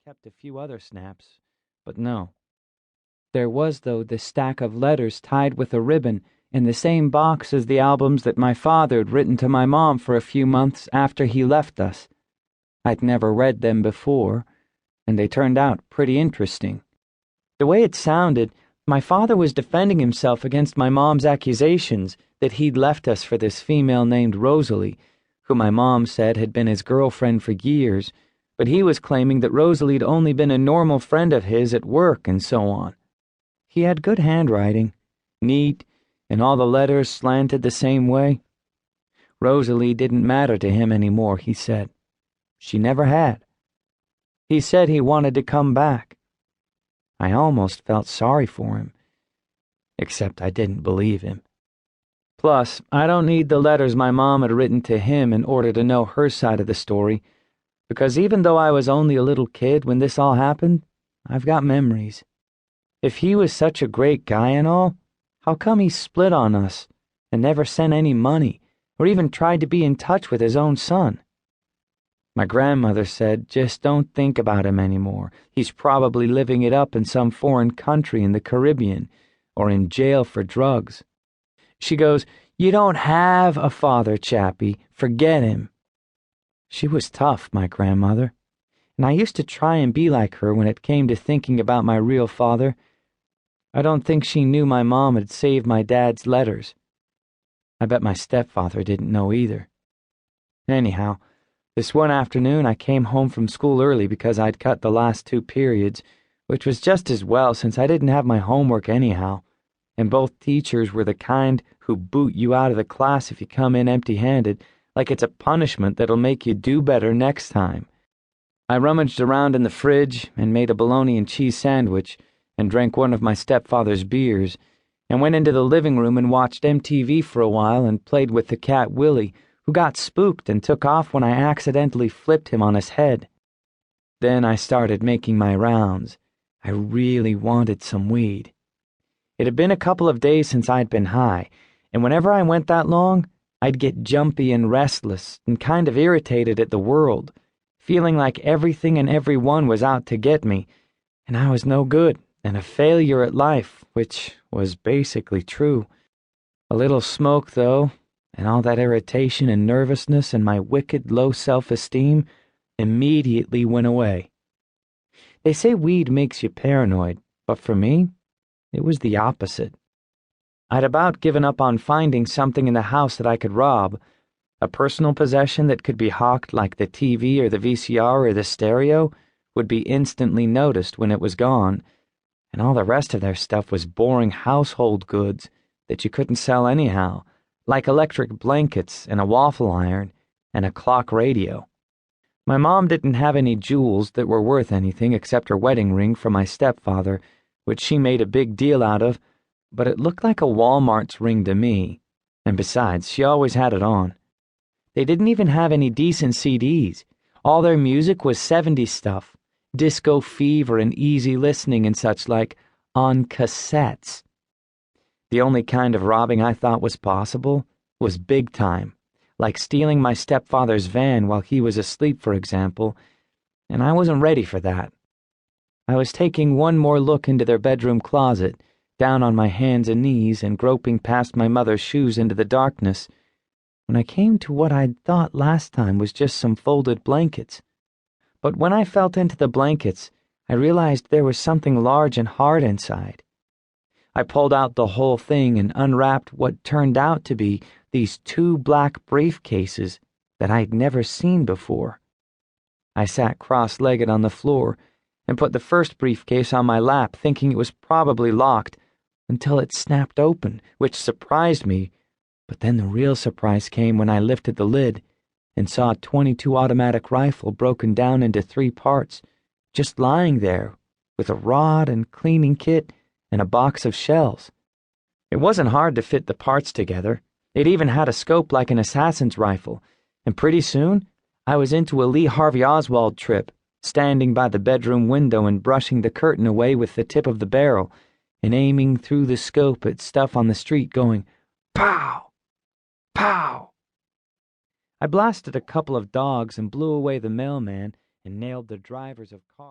kept a few other snaps, but no. There was, though, the stack of letters tied with a ribbon in the same box as the albums that my father had written to my mom for a few months after he left us. I'd never read them before, and they turned out pretty interesting. The way it sounded, my father was defending himself against my mom's accusations that he'd left us for this female named Rosalie, who my mom said had been his girlfriend for years, but he was claiming that Rosalie'd only been a normal friend of his at work and so on. He had good handwriting, neat, and all the letters slanted the same way. Rosalie didn't matter to him anymore, he said. She never had. He said he wanted to come back. I almost felt sorry for him, except I didn't believe him. Plus, I don't need the letters my mom had written to him in order to know her side of the story, because even though I was only a little kid when this all happened, I've got memories. If he was such a great guy and all, how come he split on us and never sent any money or even tried to be in touch with his own son? My grandmother said, just don't think about him anymore. He's probably living it up in some foreign country in the Caribbean or in jail for drugs. She goes, you don't have a father, Chappie. Forget him. She was tough, my grandmother, and I used to try and be like her when it came to thinking about my real father. I don't think she knew my mom had saved my dad's letters. I bet my stepfather didn't know either. Anyhow, this one afternoon I came home from school early because I'd cut the last 2 periods, which was just as well since I didn't have my homework anyhow, and both teachers were the kind who boot you out of the class if you come in empty-handed, like it's a punishment that'll make you do better next time. I rummaged around in the fridge and made a bologna and cheese sandwich and drank one of my stepfather's beers and went into the living room and watched MTV for a while and played with the cat Willie, who got spooked and took off when I accidentally flipped him on his head. Then I started making my rounds. I really wanted some weed. It had been a couple of days since I'd been high, and whenever I went that long, I'd get jumpy and restless and kind of irritated at the world, feeling like everything and everyone was out to get me, and I was no good and a failure at life, which was basically true. A little smoke, though, and all that irritation and nervousness and my wicked low self-esteem immediately went away. They say weed makes you paranoid, but for me, it was the opposite. I'd about given up on finding something in the house that I could rob, a personal possession that could be hawked like the TV or the VCR or the stereo would be instantly noticed when it was gone, and all the rest of their stuff was boring household goods that you couldn't sell anyhow, like electric blankets and a waffle iron and a clock radio. My mom didn't have any jewels that were worth anything except her wedding ring from my stepfather, which she made a big deal out of, but it looked like a Walmart's ring to me, and besides, she always had it on. They didn't even have any decent CDs. All their music was 70s stuff, disco fever and easy listening and such like, on cassettes. The only kind of robbing I thought was possible was big time, like stealing my stepfather's van while he was asleep, for example, and I wasn't ready for that. I was taking one more look into their bedroom closet, down on my hands and knees and groping past my mother's shoes into the darkness, when I came to what I'd thought last time was just some folded blankets. But when I felt into the blankets, I realized there was something large and hard inside. I pulled out the whole thing and unwrapped what turned out to be these 2 black briefcases that I'd never seen before. I sat cross-legged on the floor and put the first briefcase on my lap, thinking it was probably locked, until it snapped open, which surprised me, but then the real surprise came when I lifted the lid and saw a .22 automatic rifle broken down into 3 parts, just lying there, with a rod and cleaning kit and a box of shells. It wasn't hard to fit the parts together. It even had a scope like an assassin's rifle, and pretty soon I was into a Lee Harvey Oswald trip, standing by the bedroom window and brushing the curtain away with the tip of the barrel, and aiming through the scope at stuff on the street going, pow! Pow! I blasted a couple of dogs and blew away the mailman and nailed the drivers of cars.